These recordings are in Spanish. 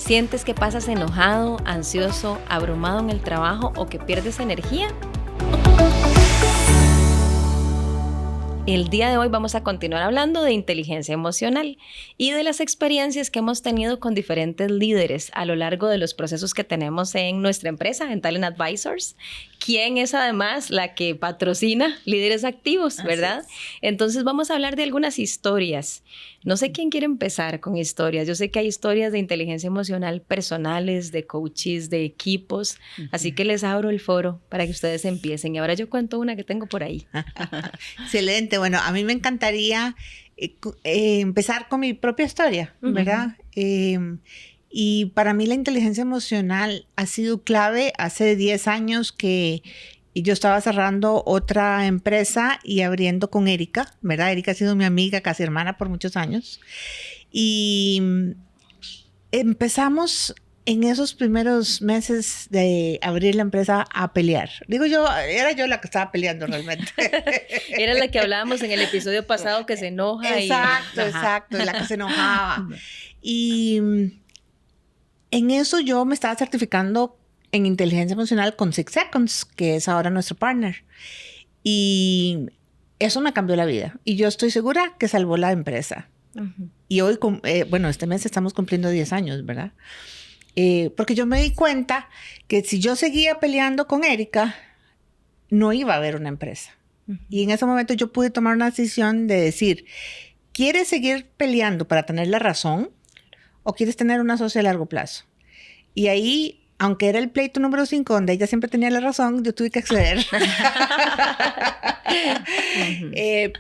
¿Sientes que pasas enojado, ansioso, abrumado en el trabajo o que pierdes energía? El día de hoy vamos a continuar hablando de inteligencia emocional y de las experiencias que hemos tenido con diferentes líderes a lo largo de los procesos que tenemos en nuestra empresa, en Talent Advisors, quien es además la que patrocina Líderes Activos, ¿verdad? Entonces vamos a hablar de algunas historias. No sé quién quiere empezar con historias. Yo sé que hay historias de inteligencia emocional personales, de coaches, de equipos, así que les abro el foro para que ustedes empiecen. Y ahora yo cuento una que tengo por ahí. Excelente. Bueno, a mí me encantaría empezar con mi propia historia, ¿verdad? Y para mí la inteligencia emocional ha sido clave. Hace 10 años que yo estaba cerrando otra empresa y abriendo con Erika, ¿verdad? Erika ha sido mi amiga, casi hermana por muchos años. Y empezamos en esos primeros meses de abrir la empresa a pelear. Digo yo, era yo la que estaba peleando realmente. Era la que hablábamos en el episodio pasado que se enoja. Exacto, la que se enojaba. Y en eso yo me estaba certificando en inteligencia emocional con 6 Seconds, que es ahora nuestro partner. Y eso me cambió la vida. Y yo estoy segura que salvó la empresa. Y hoy, este mes estamos cumpliendo 10 años, ¿verdad? Porque yo me di cuenta que si yo seguía peleando con Erika, no iba a haber una empresa. Y en ese momento yo pude tomar una decisión de decir, ¿quieres seguir peleando para tener la razón o quieres tener una socia a largo plazo? Y ahí, aunque era el pleito número 5, donde ella siempre tenía la razón, yo tuve que acceder.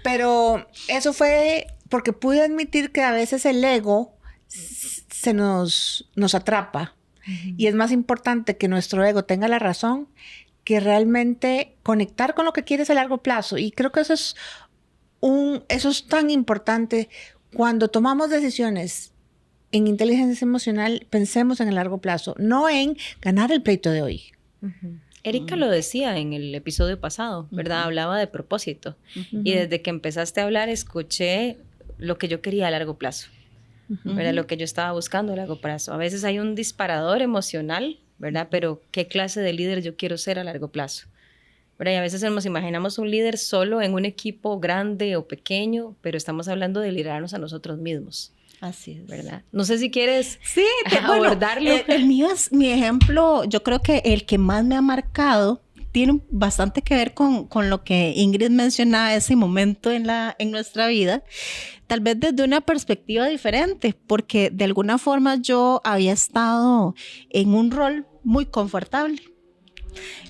Pero eso fue porque pude admitir que a veces el ego se nos atrapa. Y es más importante que nuestro ego tenga la razón que realmente conectar con lo que quieres a largo plazo. Y creo que eso es tan importante. Cuando tomamos decisiones en inteligencia emocional, pensemos en el largo plazo, no en ganar el pleito de hoy. Erika lo decía en el episodio pasado, ¿verdad? Hablaba de propósito. Y desde que empezaste a hablar, escuché lo que yo quería a largo plazo. ¿Verdad? Lo que yo estaba buscando a largo plazo. A veces hay un disparador emocional, ¿verdad? Pero ¿qué clase de líder yo quiero ser a largo plazo? ¿Verdad? Y a veces nos imaginamos un líder solo en un equipo grande o pequeño, pero estamos hablando de liderarnos a nosotros mismos. Así es. ¿Verdad? No sé si quieres abordarlo. Bueno, el mío es mi ejemplo, yo creo que el que más me ha marcado tiene bastante que ver con lo que Ingrid mencionaba, ese momento en nuestra vida, tal vez desde una perspectiva diferente, porque de alguna forma yo había estado en un rol muy confortable,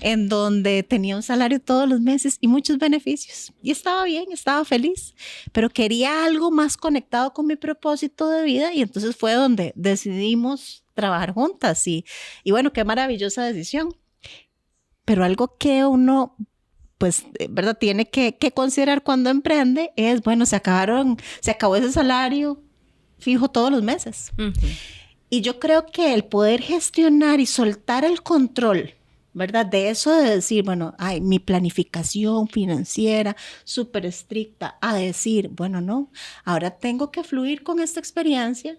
en donde tenía un salario todos los meses y muchos beneficios. Y estaba bien, estaba feliz, pero quería algo más conectado con mi propósito de vida y entonces fue donde decidimos trabajar juntas y bueno, qué maravillosa decisión. Pero algo que uno, pues, ¿verdad? Tiene que considerar cuando emprende es, bueno, se acabó ese salario fijo todos los meses. Y yo creo que el poder gestionar y soltar el control, ¿verdad? De eso de decir, bueno, mi planificación financiera súper estricta, a decir, bueno, no, ahora tengo que fluir con esta experiencia.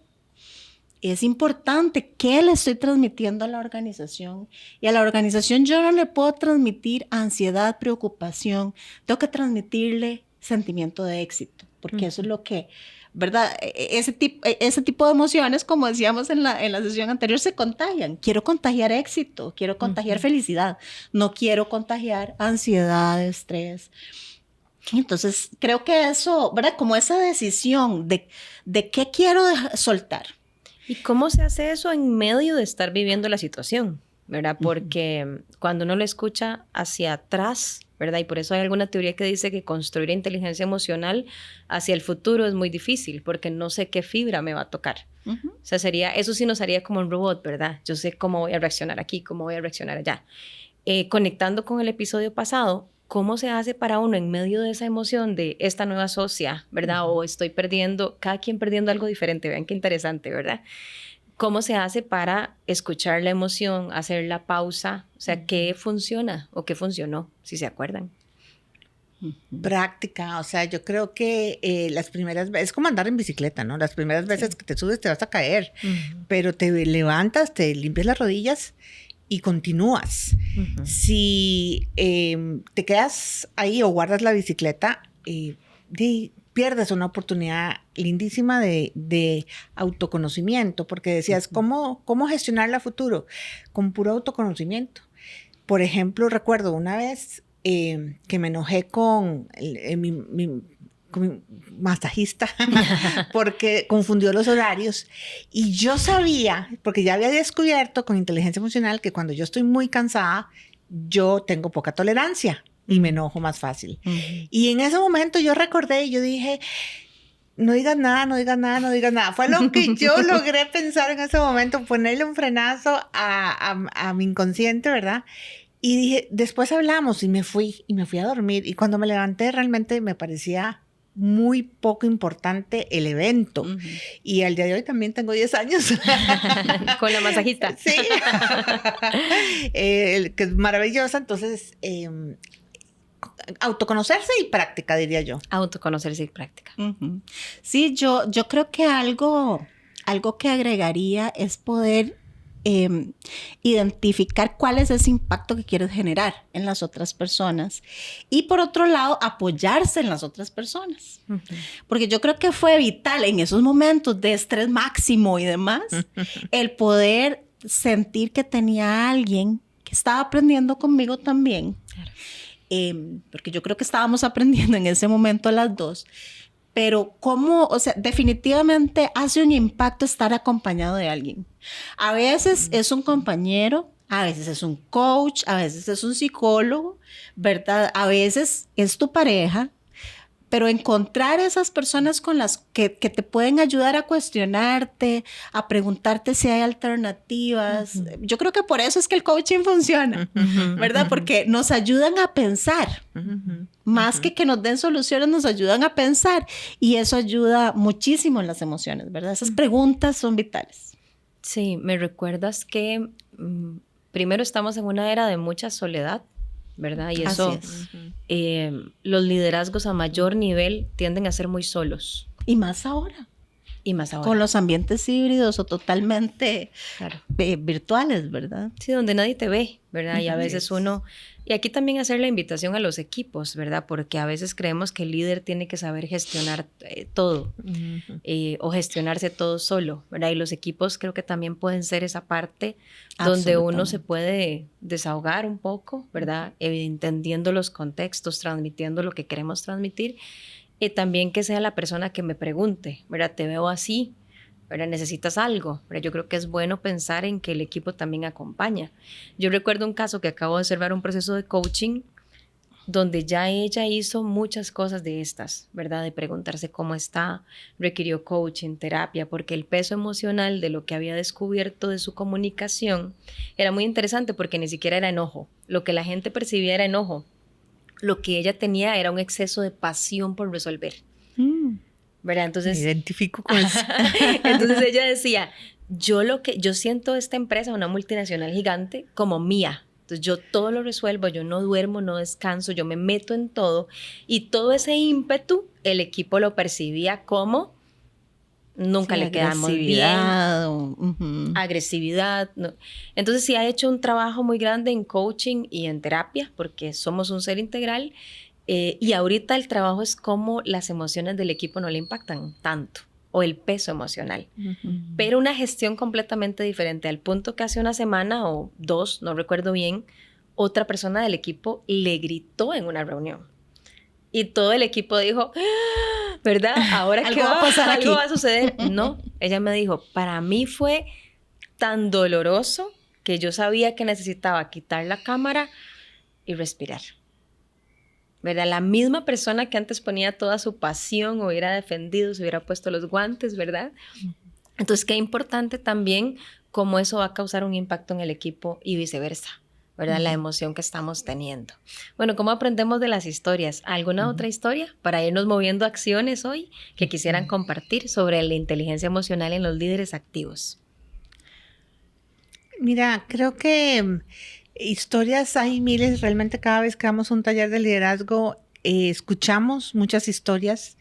Es importante qué le estoy transmitiendo a la organización. Y a la organización yo no le puedo transmitir ansiedad, preocupación. Tengo que transmitirle sentimiento de éxito, porque eso es lo que, ¿verdad? Ese tipo de emociones, como decíamos en la sesión anterior, se contagian. Quiero contagiar éxito, quiero contagiar felicidad, no quiero contagiar ansiedad, estrés. Entonces, creo que eso, ¿verdad? Como esa decisión de qué quiero soltar. ¿Y cómo se hace eso en medio de estar viviendo la situación? ¿Verdad? Porque cuando uno lo escucha hacia atrás, ¿verdad? Y por eso hay alguna teoría que dice que construir inteligencia emocional hacia el futuro es muy difícil, porque no sé qué fibra me va a tocar. O sea, eso sí nos haría como un robot, ¿verdad? Yo sé cómo voy a reaccionar aquí, cómo voy a reaccionar allá. Conectando con el episodio pasado, ¿cómo se hace para uno en medio de esa emoción de esta nueva socia, ¿verdad? O estoy perdiendo, cada quien perdiendo algo diferente, vean qué interesante, ¿verdad? ¿Cómo se hace para escuchar la emoción, hacer la pausa? O sea, ¿qué funciona o qué funcionó, si se acuerdan? práctica. O sea, yo creo que las primeras veces, es como andar en bicicleta, ¿no? Las primeras veces que te subes te vas a caer, pero te levantas, te limpias las rodillas y continúas. Si te quedas ahí o guardas la bicicleta, pierdes una oportunidad lindísima de autoconocimiento, porque decías, ¿cómo gestionarla a futuro? Con puro autoconocimiento. Por ejemplo, recuerdo una vez que me enojé con mi masajista porque confundió los horarios, y yo sabía, porque ya había descubierto con inteligencia emocional, que cuando yo estoy muy cansada, yo tengo poca tolerancia y me enojo más fácil. Y en ese momento yo recordé y yo dije, no digas nada, no digas nada, no digas nada. Fue lo que yo logré pensar en ese momento, ponerle un frenazo a mi inconsciente, ¿verdad? Y dije, después hablamos, y me fui a dormir. Y cuando me levanté, realmente me parecía muy poco importante el evento. Y al día de hoy también tengo 10 años. Con la masajista. Sí. Que es maravillosa. Entonces, autoconocerse y práctica, diría yo. Autoconocerse y práctica. Sí, yo creo que algo que agregaría es poder identificar cuál es ese impacto que quieres generar en las otras personas, y por otro lado apoyarse en las otras personas, porque yo creo que fue vital en esos momentos de estrés máximo y demás el poder sentir que tenía alguien que estaba aprendiendo conmigo también. Claro. Porque yo creo que estábamos aprendiendo en ese momento las dos. Pero o sea, definitivamente hace un impacto estar acompañado de alguien. A veces es un compañero, a veces es un coach, a veces es un psicólogo, ¿verdad? A veces es tu pareja, pero encontrar esas personas con las que te pueden ayudar a cuestionarte, a preguntarte si hay alternativas. Yo creo que por eso es que el coaching funciona, ¿verdad? Porque nos ayudan a pensar. Más que nos den soluciones, nos ayudan a pensar, y eso ayuda muchísimo en las emociones, ¿verdad? Esas preguntas son vitales. Sí, me recuerdas que primero estamos en una era de mucha soledad, ¿verdad? Y eso, los liderazgos a mayor nivel tienden a ser muy solos. Y más ahora. Con los ambientes híbridos o totalmente virtuales, ¿verdad? Sí, donde nadie te ve, ¿verdad? Y a veces y aquí también hacer la invitación a los equipos, ¿verdad? Porque a veces creemos que el líder tiene que saber gestionar todo o gestionarse todo solo, ¿verdad? Y los equipos creo que también pueden ser esa parte donde uno se puede desahogar un poco, ¿verdad? Entendiendo los contextos, transmitiendo lo que queremos transmitir. Y también que sea la persona que me pregunte, ¿verdad? Te veo así, ¿verdad? ¿Necesitas algo? ¿Verdad? Yo creo que es bueno pensar en que el equipo también acompaña. Yo recuerdo un caso que acabo de observar, un proceso de coaching donde ya ella hizo muchas cosas de estas, ¿verdad? De preguntarse cómo está, requirió coaching, terapia, porque el peso emocional de lo que había descubierto de su comunicación era muy interesante, porque ni siquiera era enojo. Lo que la gente percibía era enojo. Lo que ella tenía era un exceso de pasión por resolver. ¿Verdad? Entonces, me identifico con eso. Entonces ella decía, yo siento esta empresa, una multinacional gigante, como mía. Entonces yo todo lo resuelvo, yo no duermo, no descanso, yo me meto en todo, y todo ese ímpetu el equipo lo percibía como nunca le quedamos bien. Agresividad. No. Entonces sí ha hecho un trabajo muy grande en coaching y en terapia, porque somos un ser integral, y ahorita el trabajo es cómo las emociones del equipo no le impactan tanto, o el peso emocional. Pero una gestión completamente diferente, al punto que hace una semana o 2, no recuerdo bien, otra persona del equipo le gritó en una reunión. Y todo el equipo dijo, ¿verdad? ¿Ahora qué va a pasar aquí? ¿Algo va a suceder? No, ella me dijo, para mí fue tan doloroso que yo sabía que necesitaba quitar la cámara y respirar. ¿Verdad? La misma persona que antes ponía toda su pasión, hubiera defendido, se hubiera puesto los guantes, ¿verdad? Entonces, qué importante también cómo eso va a causar un impacto en el equipo y viceversa, ¿verdad? La emoción que estamos teniendo. Bueno, ¿cómo aprendemos de las historias? ¿Alguna otra historia para irnos moviendo acciones hoy que quisieran compartir sobre la inteligencia emocional en los líderes activos? Mira, creo que historias hay miles. Realmente cada vez que damos un taller de liderazgo escuchamos muchas historias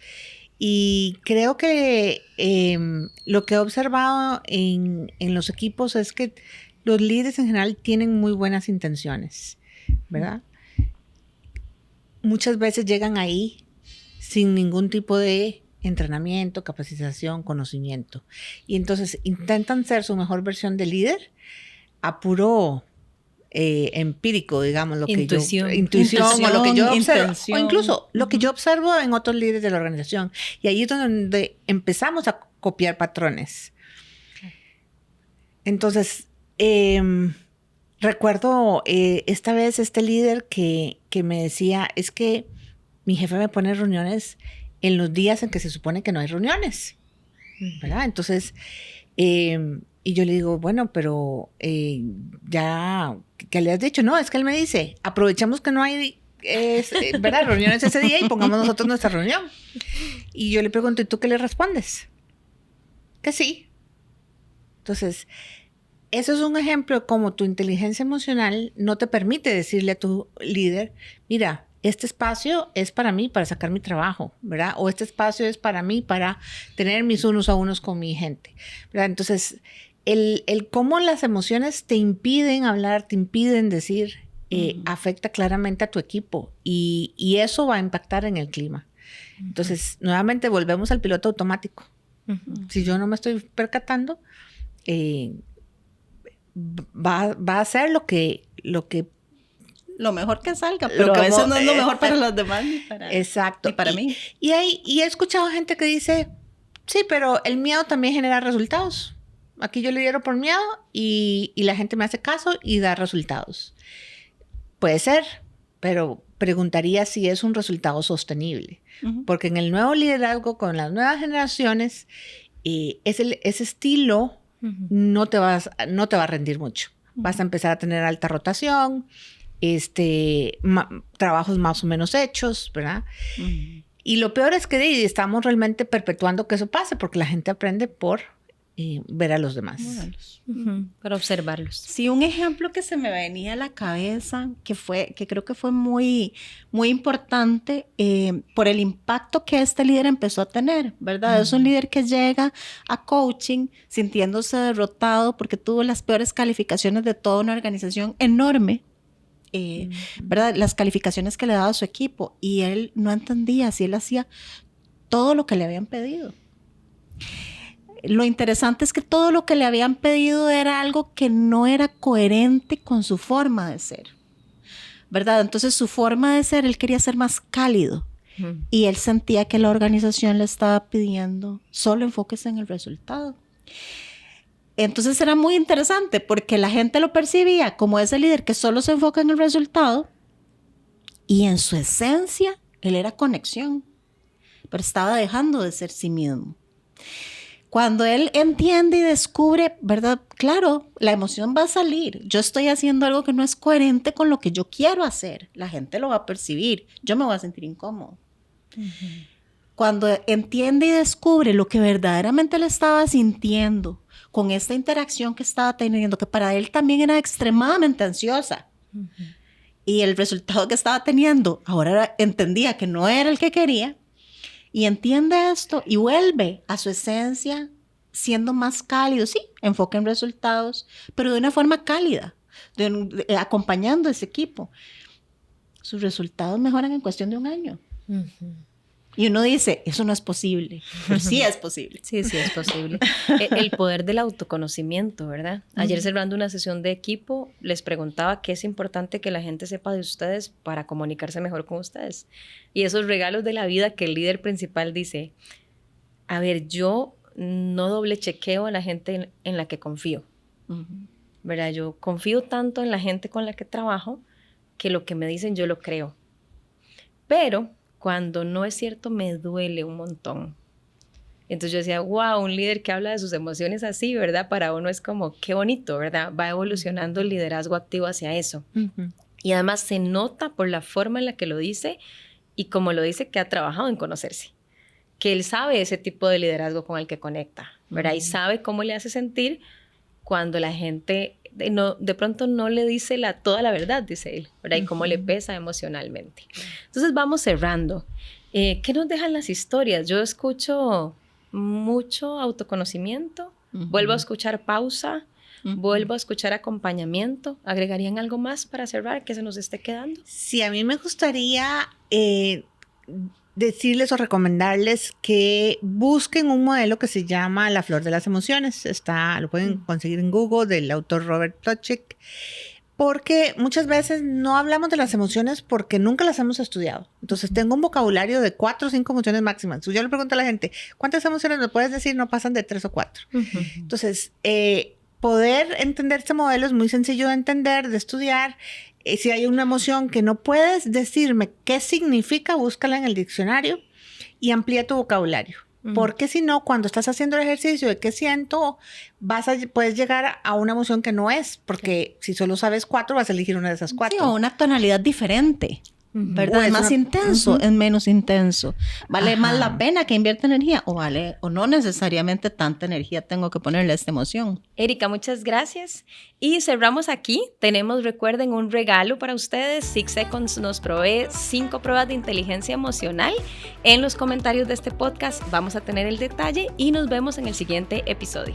y creo que lo que he observado en los equipos es que los líderes en general tienen muy buenas intenciones, ¿verdad? Muchas veces llegan ahí sin ningún tipo de entrenamiento, capacitación, conocimiento. Y entonces intentan ser su mejor versión de líder a puro empírico, digamos, intuición o lo que yo observo, o incluso lo que yo observo en otros líderes de la organización. Y ahí es donde empezamos a copiar patrones. Entonces, recuerdo esta vez este líder que me decía, es que mi jefe me pone reuniones en los días en que se supone que no hay reuniones, ¿verdad? Entonces, y yo le digo, bueno, pero ya, ¿qué le has dicho? No, es que él me dice, aprovechemos que no hay, ¿verdad? Reuniones ese día y pongamos nosotros nuestra reunión. Y yo le pregunto, ¿y tú qué le respondes? Que sí. Entonces, eso es un ejemplo de cómo tu inteligencia emocional no te permite decirle a tu líder, mira, este espacio es para mí, para sacar mi trabajo, ¿verdad? O este espacio es para mí, para tener mis unos a unos con mi gente, ¿verdad? Entonces, el cómo las emociones te impiden hablar, te impiden decir, afecta claramente a tu equipo y eso va a impactar en el clima. Entonces, nuevamente volvemos al piloto automático. Si yo no me estoy percatando, va a ser lo mejor que salga, pero a veces no es lo mejor para los demás ni para mí. Y he escuchado gente que dice, sí, pero el miedo también genera resultados. Aquí yo lidero por miedo y la gente me hace caso y da resultados. Puede ser, pero preguntaría si es un resultado sostenible. Porque en el nuevo liderazgo con las nuevas generaciones, ese estilo no te va a rendir mucho. Vas a empezar a tener alta rotación, trabajos más o menos hechos, ¿verdad? Y lo peor es que estamos realmente perpetuando que eso pase porque la gente aprende por ver a los demás. Para observarlos. Sí, un ejemplo que se me venía a la cabeza, que creo que fue muy, muy importante por el impacto que este líder empezó a tener, ¿verdad? Es un líder que llega a coaching sintiéndose derrotado porque tuvo las peores calificaciones de toda una organización enorme, ¿verdad? Las calificaciones que le daba a su equipo, y él no entendía si él hacía todo lo que le habían pedido. Lo interesante es que todo lo que le habían pedido era algo que no era coherente con su forma de ser, ¿verdad? Entonces su forma de ser, él quería ser más cálido y él sentía que la organización le estaba pidiendo solo enfóquese en el resultado. Entonces era muy interesante porque la gente lo percibía como ese líder que solo se enfoca en el resultado y en su esencia él era conexión, pero estaba dejando de ser sí mismo. Cuando él entiende y descubre, ¿verdad? Claro, la emoción va a salir. Yo estoy haciendo algo que no es coherente con lo que yo quiero hacer. La gente lo va a percibir. Yo me voy a sentir incómodo. Cuando entiende y descubre lo que verdaderamente le estaba sintiendo con esta interacción que estaba teniendo, que para él también era extremadamente ansiosa. Y el resultado que estaba teniendo, ahora entendía que no era el que quería. Y entiende esto y vuelve a su esencia siendo más cálido. Sí, enfoca en resultados, pero de una forma cálida, acompañando a ese equipo. Sus resultados mejoran en cuestión de un año. Y uno dice, eso no es posible, pero sí es posible. Sí, sí es posible. El poder del autoconocimiento, ¿verdad? Ayer cerrando una sesión de equipo, les preguntaba qué es importante que la gente sepa de ustedes para comunicarse mejor con ustedes. Y esos regalos de la vida que el líder principal dice, a ver, yo no doble chequeo a la gente en la que confío, ¿verdad? Yo confío tanto en la gente con la que trabajo que lo que me dicen yo lo creo. Pero cuando no es cierto, me duele un montón. Entonces yo decía, wow, un líder que habla de sus emociones así, ¿verdad? Para uno es como, qué bonito, ¿verdad? Va evolucionando el liderazgo activo hacia eso. Y además se nota por la forma en la que lo dice y como lo dice que ha trabajado en conocerse. Que él sabe ese tipo de liderazgo con el que conecta, ¿verdad? Y sabe cómo le hace sentir cuando la gente de pronto no le dice toda la verdad, dice él, ¿verdad? Y cómo le pesa emocionalmente. Entonces vamos cerrando. ¿Qué nos dejan las historias? Yo escucho mucho autoconocimiento, vuelvo a escuchar pausa, vuelvo a escuchar acompañamiento. ¿Agregarían algo más para cerrar que se nos esté quedando? Sí, a mí me gustaría decirles o recomendarles que busquen un modelo que se llama La Flor de las Emociones. Lo pueden conseguir en Google, del autor Robert Plutchik, porque muchas veces no hablamos de las emociones porque nunca las hemos estudiado. Entonces tengo un vocabulario de 4 o 5 emociones máximas. Yo le pregunto a la gente, ¿cuántas emociones me puedes decir? No pasan de 3 o 4. Entonces, poder entender este modelo es muy sencillo de entender, de estudiar. Si hay una emoción que no puedes decirme qué significa, búscala en el diccionario y amplía tu vocabulario. Porque si no, cuando estás haciendo el ejercicio de qué siento, puedes llegar a una emoción que no es. Porque si solo sabes 4, vas a elegir una de esas 4. Sí, o una tonalidad diferente. ¿Verdad? Es más intenso, es menos intenso. ¿Vale más la pena que invierta energía? O no necesariamente tanta energía tengo que ponerle a esta emoción. Erika, muchas gracias. Y cerramos aquí. Recuerden, un regalo para ustedes. 6 Seconds nos provee 5 pruebas de inteligencia emocional. En los comentarios de este podcast vamos a tener el detalle y nos vemos en el siguiente episodio.